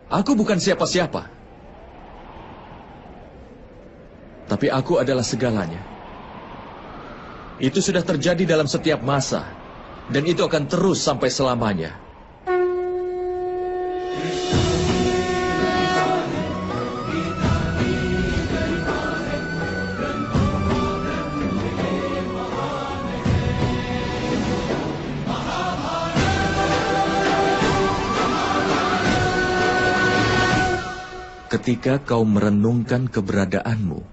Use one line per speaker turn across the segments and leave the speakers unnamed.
Aku bukan siapa-siapa. Tapi aku adalah segalanya. Itu sudah terjadi dalam setiap masa. Dan itu akan terus sampai selamanya. Ketika kau merenungkan keberadaanmu,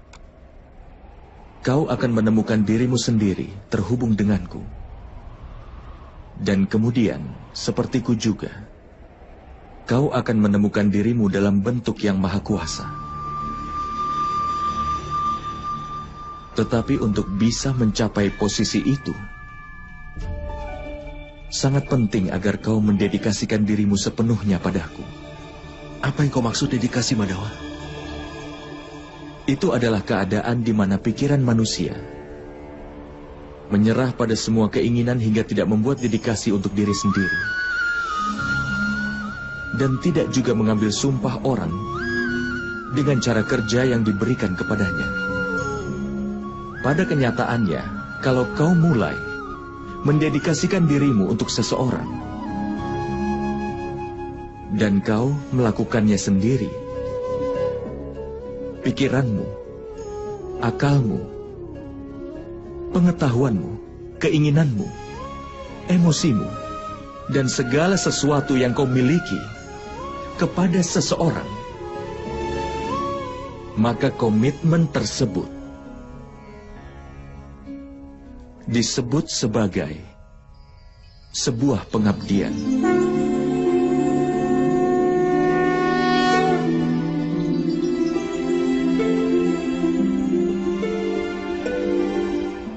kau akan menemukan dirimu sendiri terhubung denganku. Dan kemudian, sepertiku juga, kau akan menemukan dirimu dalam bentuk yang maha kuasa. Tetapi untuk bisa mencapai posisi itu, sangat penting agar kau mendedikasikan dirimu sepenuhnya padaku.
Apa yang kau maksud dedikasi, Madawa?
Itu adalah keadaan di mana pikiran manusia menyerah pada semua keinginan hingga tidak membuat dedikasi untuk diri sendiri. Dan tidak juga mengambil sumpah orang dengan cara kerja yang diberikan kepadanya. Pada kenyataannya, kalau kau mulai mendedikasikan dirimu untuk seseorang, dan kau melakukannya sendiri, pikiranmu, akalmu, pengetahuanmu, keinginanmu, emosimu, dan segala sesuatu yang kau miliki kepada seseorang, maka komitmen tersebut disebut sebagai sebuah pengabdian.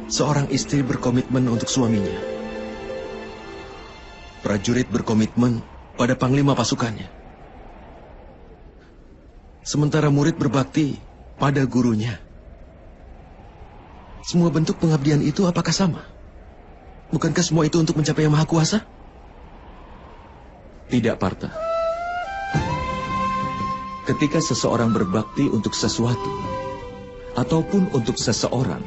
Seorang istri berkomitmen untuk suaminya. Prajurit berkomitmen pada panglima pasukannya. Sementara murid berbakti pada gurunya. Semua bentuk pengabdian itu apakah sama? Bukankah semua itu untuk mencapai yang maha kuasa?
Tidak, Partha. Ketika seseorang berbakti untuk sesuatu, ataupun untuk seseorang,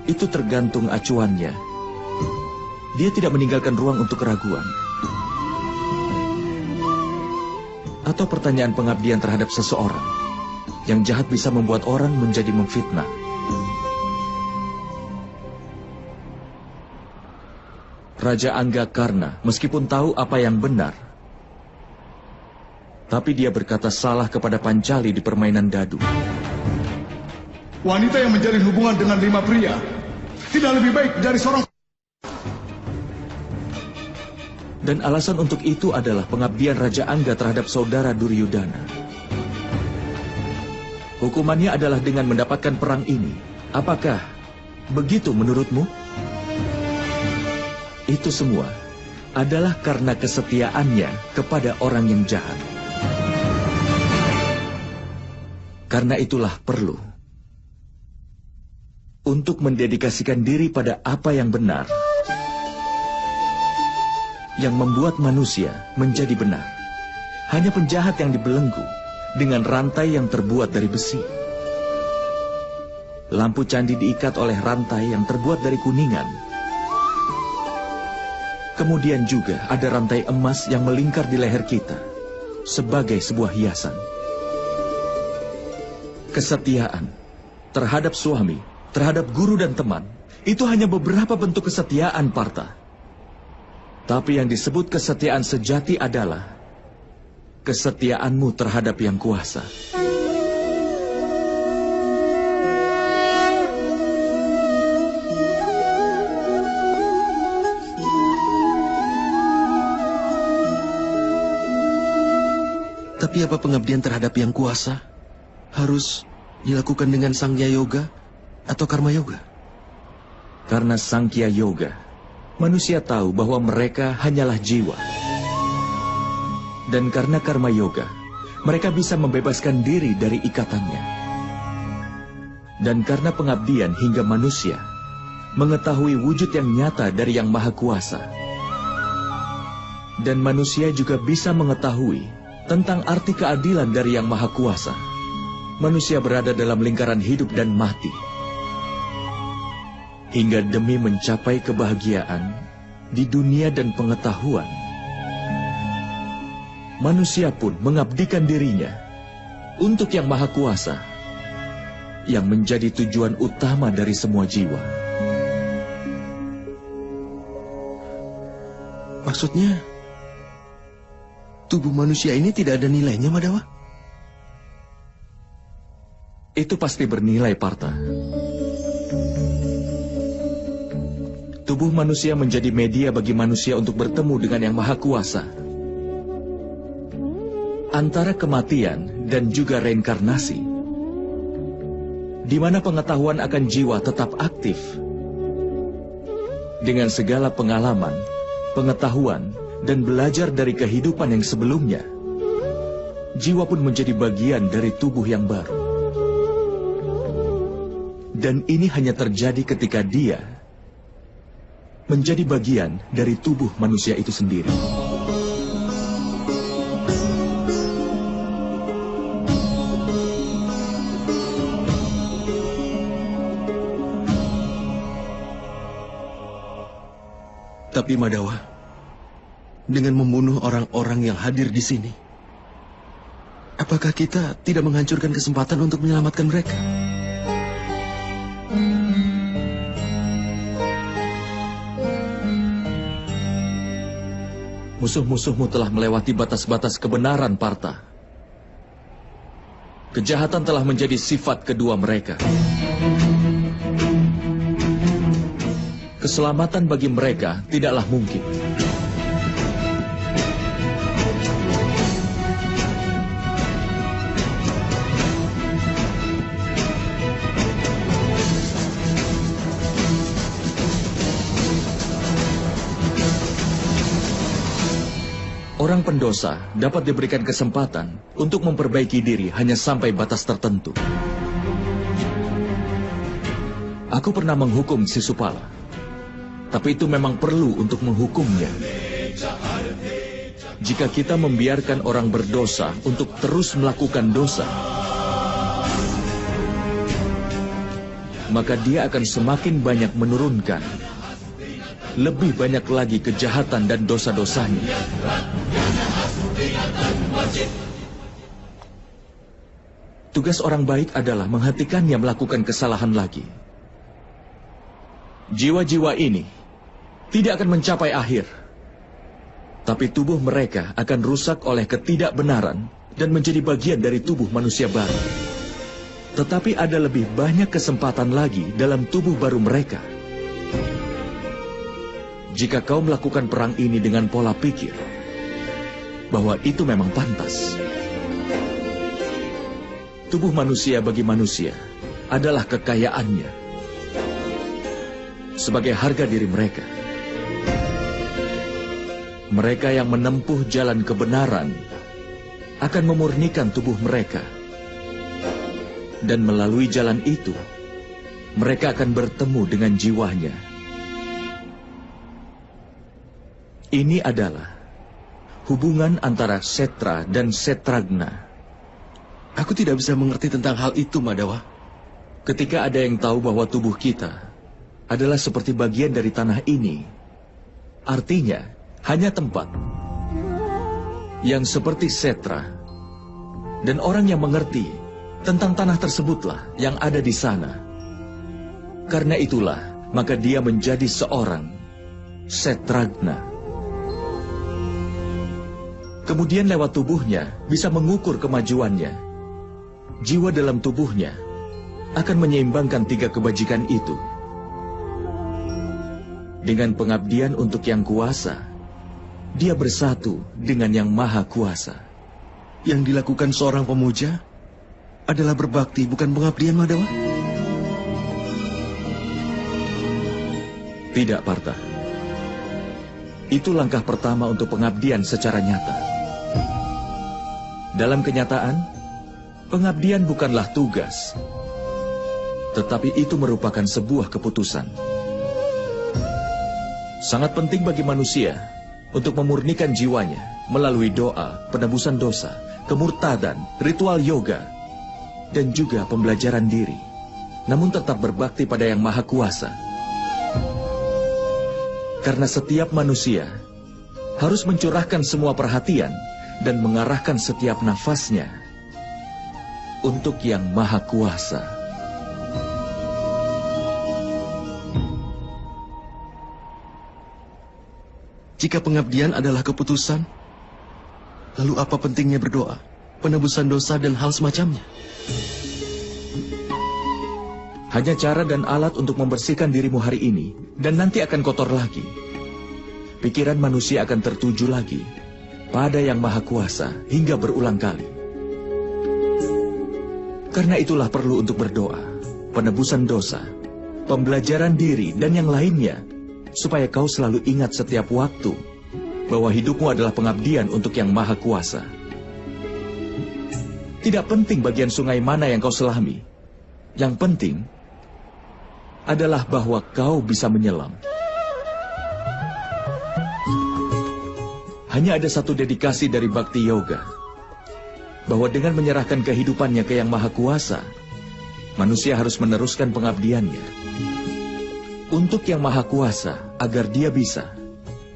itu tergantung acuannya. Dia tidak meninggalkan ruang untuk keraguan atau pertanyaan pengabdian terhadap seseorang. Yang jahat bisa membuat orang menjadi memfitnah. Raja Anggakarna meskipun tahu apa yang benar, tapi dia berkata salah kepada Pancali di permainan dadu.
Wanita yang menjalin hubungan dengan 5 pria tidak lebih baik dari seorang.
Dan alasan untuk itu adalah pengabdian Raja Angga terhadap saudara Duryudana. Hukumannya adalah dengan mendapatkan perang ini. Apakah begitu menurutmu? Itu semua adalah karena kesetiaannya kepada orang yang jahat. Karena itulah perlu untuk mendedikasikan diri pada apa yang benar, yang membuat manusia menjadi benar. Hanya penjahat yang dibelenggu dengan rantai yang terbuat dari besi. Lampu candi diikat oleh rantai yang terbuat dari kuningan. Kemudian juga ada rantai emas yang melingkar di leher kita sebagai sebuah hiasan. Kesetiaan terhadap suami, terhadap guru dan teman, itu hanya beberapa bentuk kesetiaan, Partha. Tapi yang disebut kesetiaan sejati adalah kesetiaanmu terhadap yang kuasa.
Tapi apa pengabdian terhadap yang kuasa harus dilakukan dengan Sangya Yoga atau Karma Yoga?
Karena Sangkya Yoga, manusia tahu bahwa mereka hanyalah jiwa. Dan karena Karma Yoga, mereka bisa membebaskan diri dari ikatannya. Dan karena pengabdian hingga manusia mengetahui wujud yang nyata dari Yang Maha Kuasa, Dan manusia juga bisa mengetahui tentang arti keadilan dari Yang Maha Kuasa. Manusia berada dalam lingkaran hidup dan mati. Hingga demi mencapai kebahagiaan di dunia dan pengetahuan, manusia pun mengabdikan dirinya untuk Yang Maha Kuasa, yang menjadi tujuan utama dari semua jiwa.
Maksudnya, tubuh manusia ini tidak ada nilainya, Madawa?
Itu pasti bernilai, Partha. Tubuh manusia menjadi media bagi manusia untuk bertemu dengan Yang Maha Kuasa. Antara kematian dan juga reinkarnasi, di mana pengetahuan akan jiwa tetap aktif. Dengan segala pengalaman, pengetahuan, dan belajar dari kehidupan yang sebelumnya, jiwa pun menjadi bagian dari tubuh yang baru. Dan ini hanya terjadi ketika dia menjadi bagian dari tubuh manusia itu sendiri.
Tapi Madawa, dengan membunuh orang-orang yang hadir di sini, apakah kita tidak menghancurkan kesempatan untuk menyelamatkan mereka?
Musuh-musuhmu telah melewati batas-batas kebenaran, Partha. Kejahatan telah menjadi sifat kedua mereka. Keselamatan bagi mereka tidaklah mungkin. Orang pendosa dapat diberikan kesempatan untuk memperbaiki diri hanya sampai batas tertentu. Aku pernah menghukum Sisupala, tapi itu memang perlu untuk menghukumnya. Jika kita membiarkan orang berdosa untuk terus melakukan dosa, maka dia akan semakin banyak menurunkan lebih banyak lagi kejahatan dan dosa-dosanya. Tugas orang baik adalah menghentikannya melakukan kesalahan lagi. Jiwa-jiwa ini tidak akan mencapai akhir, tapi tubuh mereka akan rusak oleh ketidakbenaran dan menjadi bagian dari tubuh manusia baru. Tetapi ada lebih banyak kesempatan lagi dalam tubuh baru mereka. Jika kau melakukan perang ini dengan pola pikir bahwa itu memang pantas. Tubuh manusia bagi manusia adalah kekayaannya sebagai harga diri mereka. Mereka yang menempuh jalan kebenaran akan memurnikan tubuh mereka. Dan melalui jalan itu, mereka akan bertemu dengan jiwanya. Ini adalah hubungan antara Setra dan Setragna.
Aku tidak bisa mengerti tentang hal itu, Madawa.
Ketika ada yang tahu bahwa tubuh kita adalah seperti bagian dari tanah ini, artinya hanya tempat yang seperti Setra, dan orang yang mengerti tentang tanah tersebutlah yang ada di sana. Karena itulah, maka dia menjadi seorang Setragna. Kemudian lewat tubuhnya bisa mengukur kemajuannya. Jiwa dalam tubuhnya akan menyeimbangkan 3 kebajikan itu. Dengan pengabdian untuk Yang Kuasa, dia bersatu dengan Yang Maha Kuasa.
Yang dilakukan seorang pemuja adalah berbakti, bukan pengabdian, Madawa?
Tidak, Partha. Itu langkah pertama untuk pengabdian secara nyata. Dalam kenyataan, pengabdian bukanlah tugas, tetapi itu merupakan sebuah keputusan. Sangat penting bagi manusia untuk memurnikan jiwanya melalui doa, penebusan dosa, kemurtadan, ritual yoga, dan juga pembelajaran diri, namun tetap berbakti pada Yang Maha Kuasa. Karena setiap manusia harus mencurahkan semua perhatian dan mengarahkan setiap nafasnya untuk Yang Maha Kuasa.
Jika pengabdian adalah keputusan, lalu apa pentingnya berdoa, penebusan dosa, dan hal semacamnya?
Hanya cara dan alat untuk membersihkan dirimu hari ini, dan nanti akan kotor lagi. Pikiran manusia akan tertuju lagi pada Yang Maha Kuasa hingga berulang kali. Karena itulah perlu untuk berdoa, penebusan dosa, pembelajaran diri, dan yang lainnya, supaya kau selalu ingat setiap waktu bahwa hidupmu adalah pengabdian untuk Yang Maha Kuasa. Tidak penting bagian sungai mana yang kau selami. Yang penting adalah bahwa kau bisa menyelam. Hanya ada satu dedikasi dari Bhakti Yoga, bahwa dengan menyerahkan kehidupannya ke Yang Maha Kuasa, manusia harus meneruskan pengabdiannya untuk Yang Maha Kuasa agar dia bisa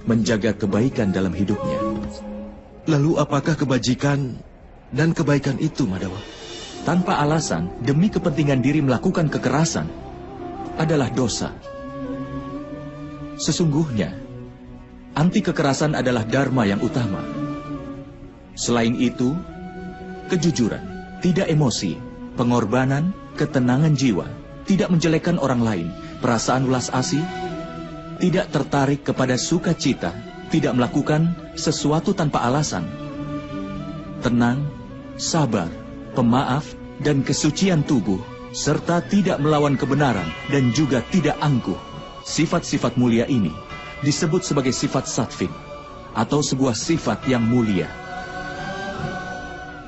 menjaga kebaikan dalam hidupnya.
Lalu apakah kebajikan dan kebaikan itu, Madawa?
Tanpa alasan, demi kepentingan diri melakukan kekerasan adalah dosa. Sesungguhnya, anti kekerasan adalah dharma yang utama. Selain itu, kejujuran, tidak emosi, pengorbanan, ketenangan jiwa, tidak menjelekkan orang lain, perasaan welas asih, tidak tertarik kepada sukacita, tidak melakukan sesuatu tanpa alasan, tenang, sabar, pemaaf, dan kesucian tubuh, serta tidak melawan kebenaran dan juga tidak angkuh. Sifat-sifat mulia ini disebut sebagai sifat sattvik, atau sebuah sifat yang mulia.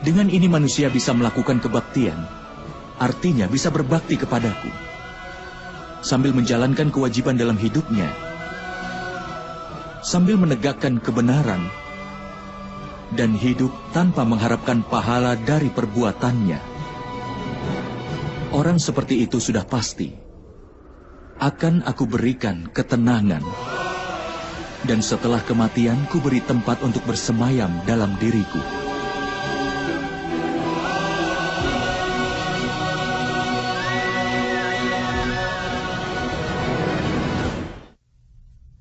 Dengan ini manusia bisa melakukan kebaktian, artinya bisa berbakti kepadaku, sambil menjalankan kewajiban dalam hidupnya, sambil menegakkan kebenaran, dan hidup tanpa mengharapkan pahala dari perbuatannya. Orang seperti itu sudah pasti akan aku berikan ketenangan, dan setelah kematian ku beri tempat untuk bersemayam dalam diriku.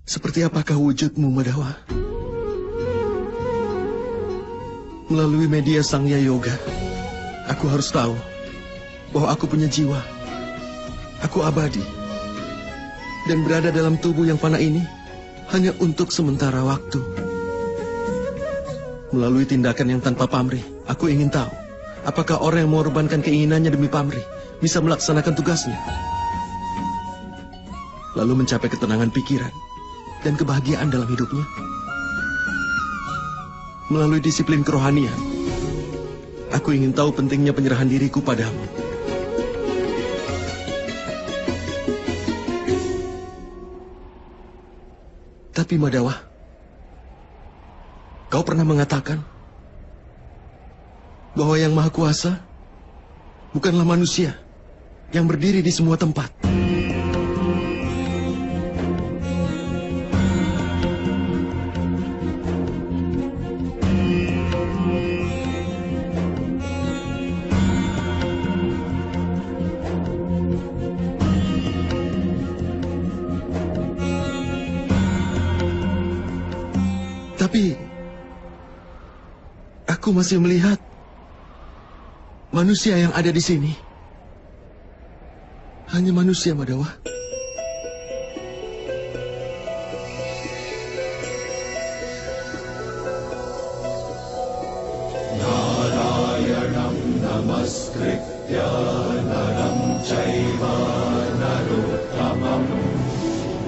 Seperti apakah wujudmu, Madawa? Melalui media Sangya Yoga, aku harus tahu bahwa aku punya jiwa. Aku abadi dan berada dalam tubuh yang fana ini hanya untuk sementara waktu. Melalui tindakan yang tanpa pamrih, aku ingin tahu apakah orang yang mengorbankan keinginannya demi pamrih bisa melaksanakan tugasnya, lalu mencapai ketenangan pikiran dan kebahagiaan dalam hidupnya. Melalui disiplin kerohanian, aku ingin tahu pentingnya penyerahan diriku padamu. Tapi Madawa, kau pernah mengatakan bahwa Yang Maha Kuasa bukanlah manusia yang berdiri di semua tempat. Tapi aku masih melihat manusia yang ada di sini hanya manusia, Madawa.
Narayanam namaskritya naram chaiva narottamam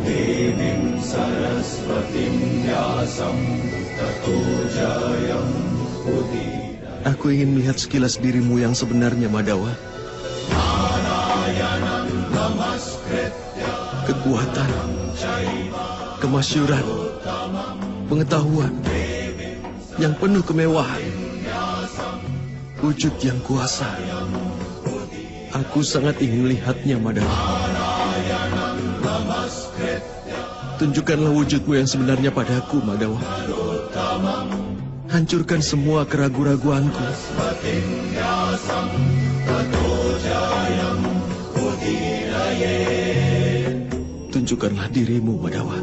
devim saraswatim vyasam tato jayam udira.
Aku ingin melihat sekilas dirimu yang sebenarnya, Madawa.
Narayanam namaskritya
Kekuatan, kemasyuran, pengetahuan yang penuh kemewahan, wujud yang kuasa. Aku sangat ingin melihatnya, Madara. Tunjukkanlah wujudmu yang sebenarnya padaku, Madawa. Hancurkan semua keraguan-raguanku. Tunjukkanlah dirimu, Madawa.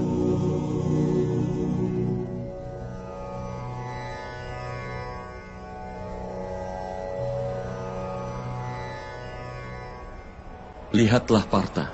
Lihatlah Partha.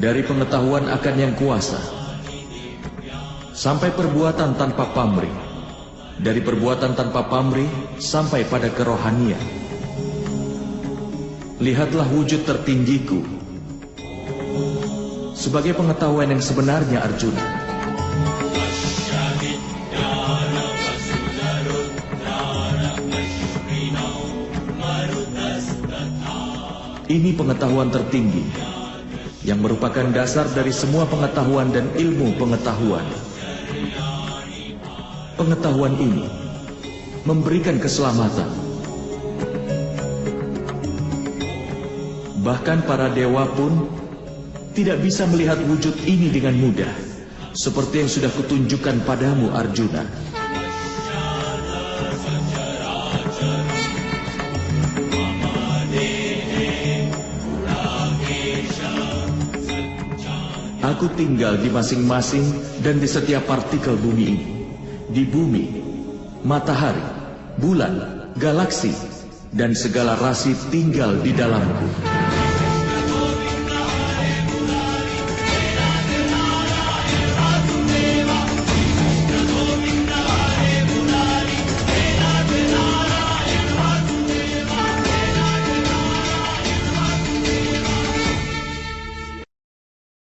Dari pengetahuan akan yang kuasa, sampai perbuatan tanpa pamrih, dari perbuatan tanpa pamrih sampai pada kerohanian. Lihatlah wujud tertinggiku sebagai pengetahuan yang sebenarnya, Arjuna. Ini pengetahuan tertinggi yang merupakan dasar dari semua pengetahuan dan ilmu pengetahuan. Pengetahuan ini memberikan keselamatan. Bahkan para dewa pun tidak bisa melihat wujud ini dengan mudah, seperti yang sudah kutunjukkan padamu, Arjuna. Aku tinggal di masing-masing dan di setiap partikel bumi ini. Di bumi, matahari, bulan, galaksi, dan segala rasi tinggal di dalamku.